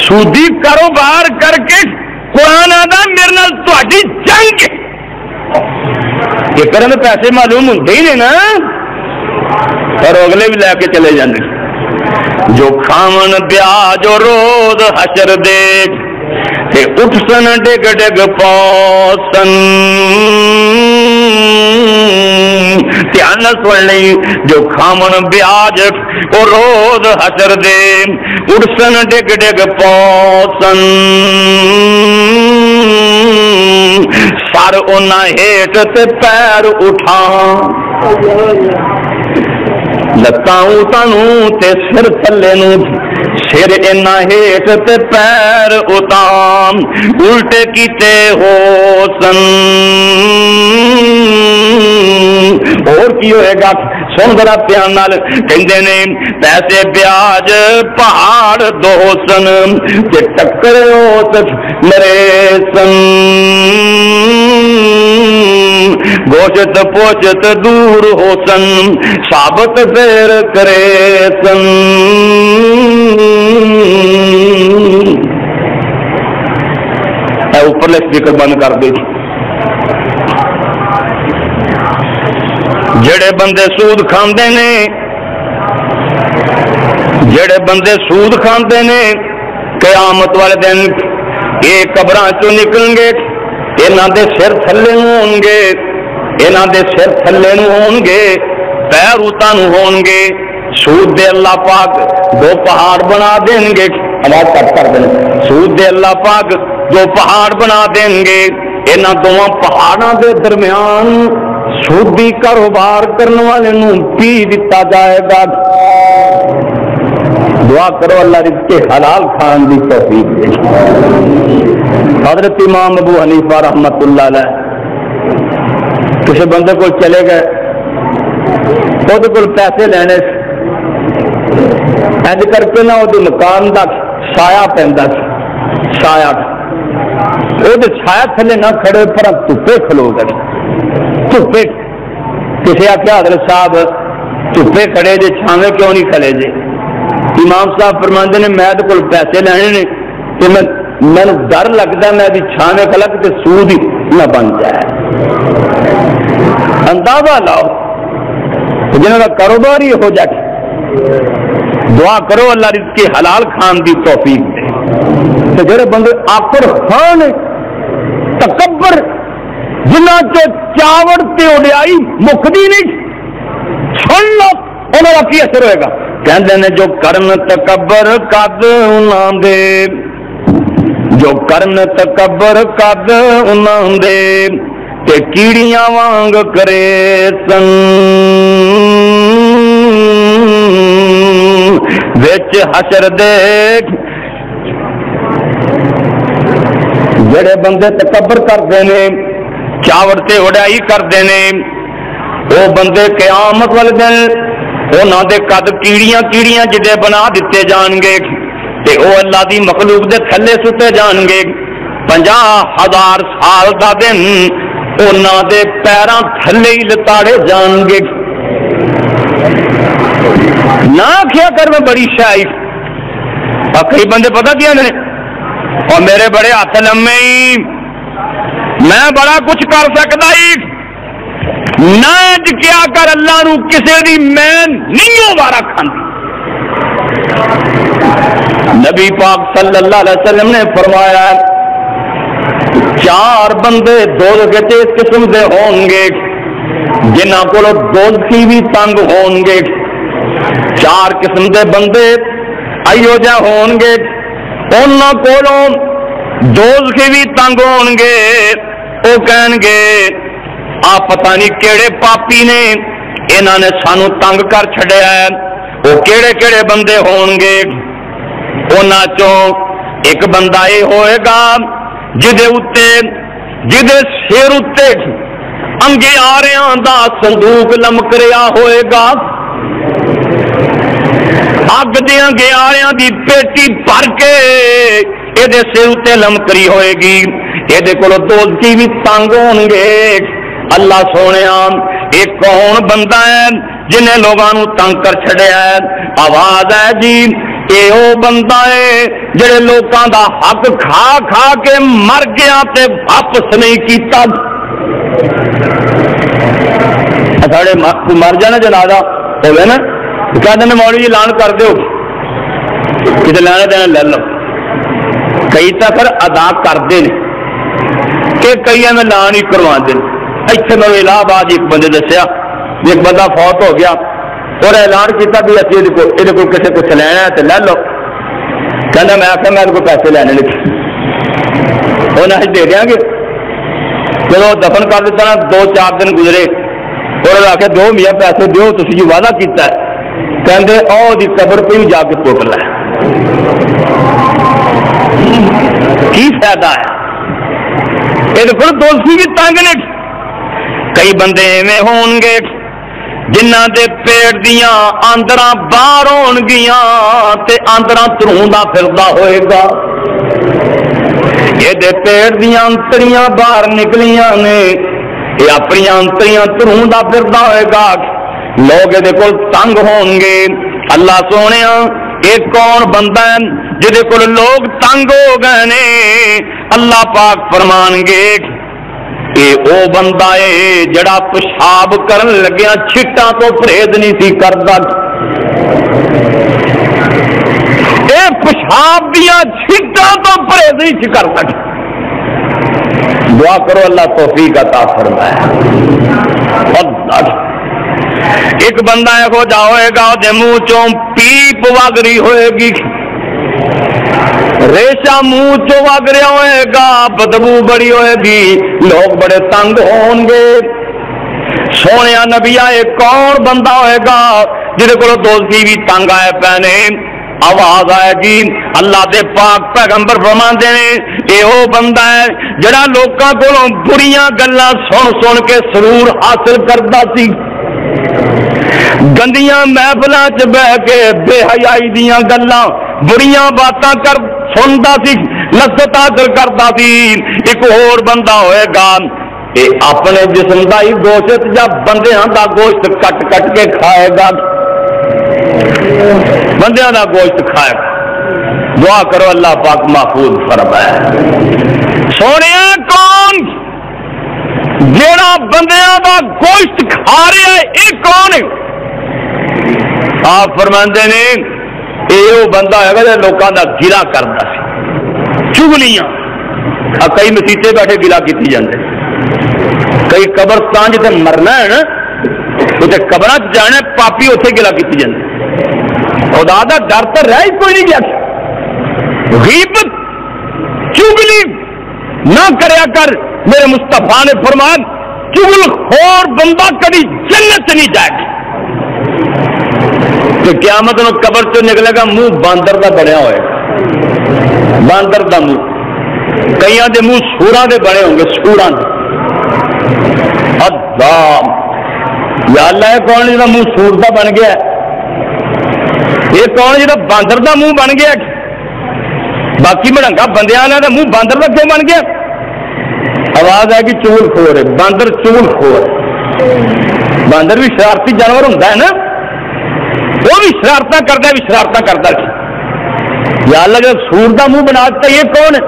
[SPEAKER 1] سودی کاروبار کر کے قرآن آدھا میرے نال تہاڈی جنگ یہ کرن پیسے معلوم ہوندے ہی نے نا, پر اگلے بھی لے کے چلے جاندے. جو کھاون بیاج و روز حشر دیکھ تے اٹھ سن ڈگ ڈگ پوسن. دھیان نال سن لئی جو کھاون بیاج او روز حشر دے اٹھ سن ڈگ ڈگ پوسن. سر اونا ہیٹ تے پیر اٹھا لتاں اتانوں تے سر تھلے نو, سر اینا ہیٹ تے پیر اتام الٹے کیتے ہو سن. اور کی ہوئے گا سن ذرا دھیان نال. کہندے نے پیسے بیاج پہاڑ دو سن تے ٹکرے اوت مرے سن. گوشت پوشت دور ہو سن ثابت پھر کرے سن. اوپر اسپیکر بند کر دے. جڑے بندے سود کھاندے نے, جڑے بندے سود کھاندے نے قیامت والے دن یہ قبراں چوں نکلیں گے, انہاں دے سر تھلے ہون گے, انہاں دے سر تھلے ہون گے, پیر اتاں ہون گے. سود دے اللہ پاک دو پہاڑ بنا دیں گے. آواز کٹ کر دیں. سود دے اللہ پاک دو پہاڑ بنا دیں گے. انہاں دونوں پہاڑاں دے درمیان سودی کاروبار کرنے والے نو پی دتا جائے گا. دعا کرو اللہ رزق حلال کھان دی توفیق دے. حضرت امام ابو حنیفہ رحمت اللہ علیہ کسی بندے کو چلے گئے, وہ پیسے لینے اج کر کے نہ وہ مکان کا سایہ پہنتا سایہ وہ چھایا تھلے نہ کھڑے پر دھوپے کھلو گئے. دھوپے کسی آخیا حضرت صاحب ਧੁੱਪੇ ਖੜੇ ਜੇ ਛਾਵੇਂ ਕਿਉਂ نہیں کھڑے جے؟ امام صاحب فرماندے نے میں تو پیسے لینے نے تو میں ڈر لگتا میں بھی چھاویں کھڑا کہ سود ہی نہ بن جائے. اندازہ لاؤ جنہوں کا کاروبار ہی ہو جائے. دعا کرو اللہ رزق حلال کھان دی توفیق دے. جڑے بندے آخر خان تکبر جنہ چو چاوڑ تے اڈیائی مکدی نہیں سن لو انہوں کا کی اثر ہوئے گا. کہندے نے جو کرن تکبر قد انہاں دے جو کرن تکبر قد انہاں دے تے کیڑیاں وانگ کرے سن وچ حشر دے. جڑے بندے تکبر کرتے ہیں چاوڑ تے اڈائی کرتے ہیں وہ بندے قیامت والے دن انہاں دے قد کیڑیاں کیڑیاں جدے بنا دیتے جان گے تے او اللہ دی مخلوق دے تھلے ستے جان گے. 50,000 سال دا دن انہاں دے پیراں تھلے ہی لتاڑے جان گے. نہ کیا کر میں بڑی شاعر اور کئی بندے پتہ کیا نے اور میرے بڑے ہاتھ لمے ہی میں بڑا کچھ کر سکتا ہی نہ کیا کر اللہ نو کسی دی میں نہیں وارا کھاندی. نبی پاک صلی اللہ علیہ وسلم نے فرمایا 4 بندے دوزخ اس قسم دے ہون گے جنہاں کولو دوزخی بھی تنگ ہون گے. 4 قسم دے بندے ایو جہ ہون گے انہاں کولو دوزخی بھی تنگ ہون گے. وہ کہن گے آپ پتہ نہیں کیڑے پاپی نے انہاں نے سانو تنگ کر چھڑیا ہے. وہ کیڑے کیڑے بندے ہون گے انہاں چوں ایک بندہ یہ ہوئے گا جدے سر اتے انگیاریاں دا صندوق لمک رہا ہوئے گا. اگ دیاں گیاریاں دی پیٹی بھر کے یہ سر اتے لمکری ہوئے گی. یہ کولو دوزخی بھی تنگ ہون گے. اللہ سونے ایک کون بندہ ہے جنہیں لوگوں تنگ کر چھڑیا ہے. آواز ہے جی یہ وہ بندہ ہے جڑے لوگوں دا حق کھا کھا کے مر گیا تے واپس نہیں کیتا. ساڑے مر جانا جنازہ ہوئے نا کہتے ہیں مولوی جی اعلان کر دو کسی لینا دینا لے لو. کئی تو پھر ادا کرتے ہیں کہ کئی میں اعلان ہی کروا دیں. اتنے میں الہ آباد ایک بندے دسیا ایک بندہ فوت ہو گیا اور اعلان کیا بھی اچھی یہ کسی کچھ لینا ہے تو لے لو. کہنا میں آخر میں کو پیسے لینے لکھے وہ نہ دے دیا گے. چلو دفن کر دیتا نا 2-4 دن گزرے اور آ کے 2 میاں پیسے دیو تھی جو وعدہ کیتا ہے کہتے او دی قبر پہ بھی جا کے پوٹ لے. کی فائدہ ہے یہ دیکھو دوستی بھی تنگ نے. کئی بندے ایویں ہون گے جنہ دے پیٹ دیاں آندراں باہر ہون گیاں تے آندراں تروندا پھردا ہوئے گا. یہ دے پیٹ دیاں انتریاں باہر نکلیاں نے یہ اپنی انتریاں تروندا پھردا ہوئے گا. لوگ یہ کول تنگ ہون گے. اللہ سونے ایک کون بندہ ہے جہدے کول لوگ تنگ ہو گئے نے. اللہ پاک فرمان گے اے او بندہ ہے جڑا پیشاب کرن لگیا چھٹاں تو پرہیز نہیں سی کردا. اے پیشاب دیاں چھٹاں تو پرہیز نہیں سی کردا. دعا کرو اللہ توفیق عطا فرمائے. ایک بندہ ہو جا ہوئے گا دے منہ چوں پیپ وگ رہی ہوئے گی ریشا منہ چو وگ رہا ہوئے گا بدبو بڑی ہوئے گی. لوگ بڑے تنگ ہون گے. سونے نبی آئے کون بندہ ہوئے گا جہاں کو دوستی بھی تنگ آئے پہنے. آواز آئے گی اللہ دے پاک پیغمبر فرماندے نے اے او بندہ ہے جڑا لوکاں کولوں بریاں گلاں سن سن کے سرور حاصل کردا سی. گندیاں محفلاں چ بیٹھ کے بے حیائی دیاں گلاں بریاں باتاں کر سندا سی لذت حاصل کردا سی. ایک اور بندہ ہوئے گا اپنے جسم کا ہی گوشت یا بندیاں دا گوشت کٹ کٹ کے کھائے گا، بندیاں دا گوشت کھائے گا۔ دعا کرو اللہ پاک محفوظ فرمائے۔ سونے کون جیڑا بندیاں دا گوشت کھا رہا ہے یہ کون ہے؟ آپ فرماندے نے یہ بندہ ہے جو لوگوں کا گلا کرتا سی، چگلیاں کئی مسیطے بیٹھے گلا کیتی جاندے، کئی قبرستان جتے مرنا ہے نا اتنے قبر جانا پاپی اتنے گلا کیتی جاندے۔ خدا دا ڈر تو رہ ہی کوئی نہیں گیا۔ غیبت چگلی نہ کریا کر، میرے مصطفیٰ نے فرمایا چگل خور بندہ کبھی جنت نہیں جائے گا۔ کہ قیامت میں قبر سے نکلے گا منہ باندر دا بنیا ہوئے گا، باندر دا منہ، کئی دے منہ سوراں دے بنے ہوں گے، سوراں دے۔ اللہ یا اللہ یہ کون جا منہ سور دا بن گیا ہے؟ یہ کون جا باندر دا منہ بن گیا؟ باقی مڑنگا بندیاں دا منہ باندر دا کیوں بن گیا؟ آواز ہے کہ چغل خور ہے، باندر چغل خور۔ باندر بھی شرارتی جانور ہوتا ہے نا، وہ بھی شرارت کرتا ہے، بھی شرارت کرتا ہے۔ یا اللہ جب سور دا منہ بنا دیتا یہ کون ہے؟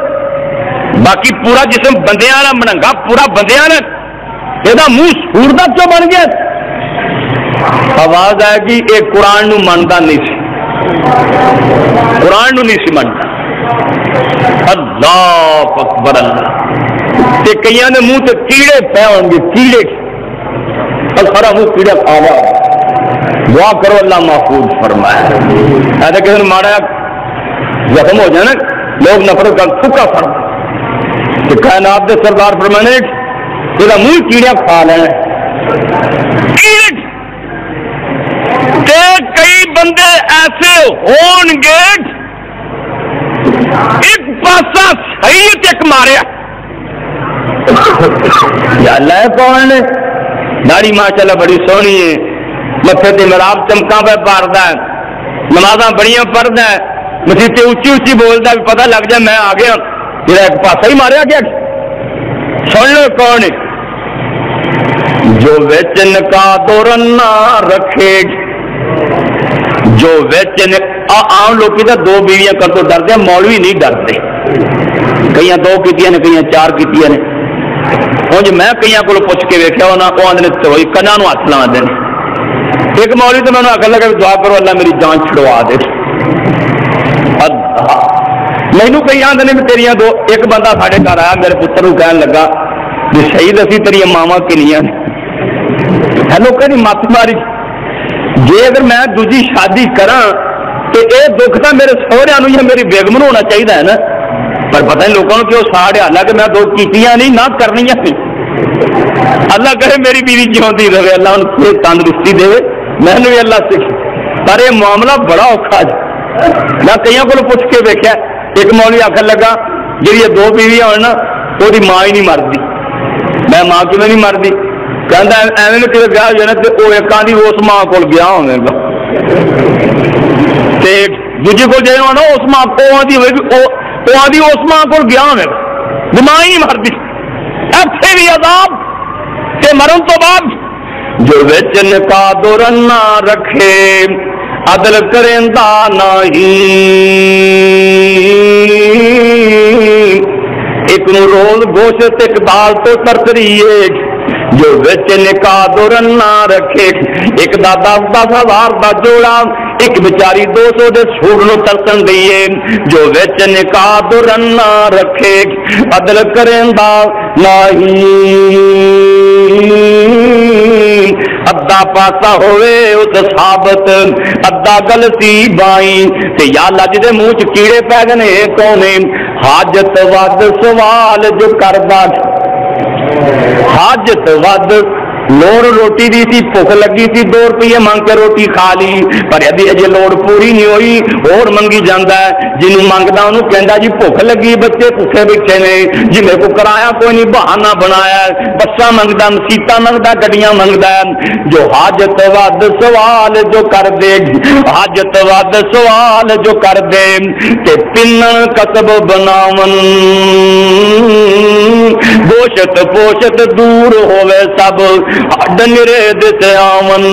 [SPEAKER 1] باقی پورا جسم بندیاں نہ منگا، پورا بندیاں نہ، یہ منہ سور دا کیوں بن گیا؟ آواز آئے گی یہ قرآن نو منتا نہیں سی، قرآن نو نہیں سی منتا۔ اللہ اکبر اللہ۔ تے کئی نے منہ تے کیڑے پے ہوں گے، کیڑے سارا منہ کیڑا کھا گیا۔ دعا کرو اللہ محفوظ فرمائے۔ ایسا کسی نے مارا زخم ہو جائے نا، لوگ نفرت کا تھکا فرما کہ کائنات کے سردار فرمانے یہ منہ کیڑا کھا لینا۔ کئی بندے ایسے ہون گے ایک پاسا صحیح ایک ماریا یا اللہ کون نے؟ داڑھی ماشاءاللہ بڑی سونی ہے، متھے تے مراب چمکاں پہ پاردا ہے، نمازاں بڑیاں پڑھدا ہے، مسیتے اچھی اچھی بولدا ہے، پتہ لگ جائے میں آ گیا، میرا ایک پاسا ہی ماریا گیا۔ سن لو کون ہے؟ جو وچن کا دورن نہ رکھے، جو وچن عام لوگ دو بیویاں کر تو ڈرتے ہیں، مولوی نہیں ڈرتے۔ کئی دو کیتیاں نے، کئی چار کیتیاں نے۔ ہوں جی میں کئی کو پوچھ کے ویکیا وہ آدھے چلو کنا نو ہاتھ لا دیں۔ ایک مولوی تو میں نے آخر لگا دعا کرو اللہ میری جان چھڑوا دے۔ مینو کئی آدھے نے تیریاں دو، ایک بندہ ساڈے گھر آیا میرے پتر کو کہن لگا بھی شہید اسی تیریا ماواں کنیاں نے۔ لوگوں کی مت ماری جی اگر میں دوجی شادی کرا تو یہ دکھ تو میرے سہریا یا میری بیگم نو ہونا چاہیے ہے نا، پر پتہ نہیں لوگوں کو ساڑ حال کہ میں دو کیتیاں نہیں نہ کرنیاں نہیں۔ اللہ کرے میری بیوی جیوندی رہے، اللہ ان کو تندرستی دے، میں نے بھی اللہ سکھ۔ پر یہ معاملہ بڑا اوکھا ہے۔ میں کئی کو پوچھ کے ویکیا، ایک مولوی آخر لگا جی یہ دو بیویاں ہونا وہ ماں ہی نہیں مرتی۔ میں ماں کیوں نہیں مرتی؟ کہتا ایویں کسی گیا ہو جائے تو وہ ایک آدھی اس ماں کو گیا ہوگا، دوجے کو جائے ہونا اس ماں کو آدھی ہوگی، وہ آدھی اس ماں کو گیا ہوگا، ماں ہی نہیں مرتی۔ ایسے بھی عذاب کہ مرن تو بعد جو وچن کا دورن نہ رکھے عدل کریندا نہیں، ایک نو روز گوشت ایک دال تو ترتریے، جو وچ نکاح دورن نہ رکھے ایک دا 10,000 دا جوڑا، ایک بیچاری 200 دے سوٹ نو ترسن دیئے، جو وچ نکاح دورن نہ رکھے عدل کریندا نہیں، ادھا پاسا ہوئے اس ثابت ادھا غلطی بائی۔ تے یا اللہ جی دے منہ چ کیڑے پے گئے کونے، حاجت ود سوال جو کردا، حاجت ود ਲੋੜ ਰੋਟੀ ਦੀ ਸੀ, ਭੁੱਖ ਲੱਗੀ ਸੀ, 2 ਰੁਪਏ ਮੰਗ ਕੇ ਰੋਟੀ ਖਾ ਲਈ, ਪਰ ਇਹਦੀ ਅਜੇ ਲੋੜ ਪੂਰੀ ਨਹੀਂ ਹੋਈ, ਹੋਰ ਮੰਗੀ ਜਾਂਦਾ ਹੈ। ਜਿਹਨੂੰ ਮੰਗਦਾ ਉਹਨੂੰ ਕਹਿੰਦਾ ਜੀ ਭੁੱਖ ਲੱਗੀ, ਬੱਚੇ ਭੁੱਖੇ ਬੈਠੇ ਨੇ, ਜਿਵੇਂ ਕੋ ਕਰਾਇਆ ਕੋਈ ਨਹੀਂ, ਬਹਾਨਾ ਬਣਾਇਆ, ਬੱਸਾਂ ਮੰਗਦਾ, ਮਸੀਤਾਂ ਮੰਗਦਾ, ਗੱਡੀਆਂ ਮੰਗਦਾ। ਜੋ ਹਾਜਤ ਵੱਧ ਸਵਾਲ ਜੋ ਕਰ ਦੇ, ਹਾਜਤ ਵੱਧ ਸਵਾਲ ਜੋ ਕਰ ਦੇ, ਤੇ ਪਿੰਨਣ ਕਸਬ ਬਣਾਵਨ, ਗੋਸ਼ਤ ਪੋਸ਼ਤ ਦੂਰ ਹੋਵੇ ਸਭ, ਹੱਡ ਨਿਰੇ ਦਿਸ ਆਵਨ।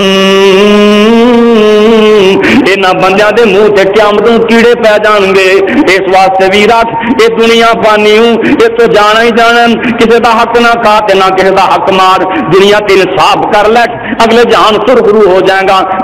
[SPEAKER 1] ਇਹਨਾਂ ਬੰਦਿਆਂ ਦੇ ਮੂੰਹ ਤੇ ਕਿਆਮਤ ਨੂੰ ਕੀੜੇ ਪੈ ਜਾਣਗੇ। ਇਸ ਵਾਸਤੇ ਵੀ ਰੱਖ, ਇਹ ਦੁਨੀਆ ਪਾਣੀ ਹੂੰ, ਇਹ ਤੋਂ ਜਾਣਾ ਹੀ ਜਾਣਾ, ਕਿਸੇ ਦਾ ਹੱਕ ਨਾ ਖਾ ਤੇ ਨਾ ਕਿਸੇ ਦਾ ਹੱਕ ਮਾਰ, ਦੁਨੀਆ ਤੇ ਇਨਸਾਫ ਕਰ ਲੈ, ਅਗਲੇ ਜਹਾਨ ਸੁਰਖਰੂ ਹੋ ਜਾਏਗਾ।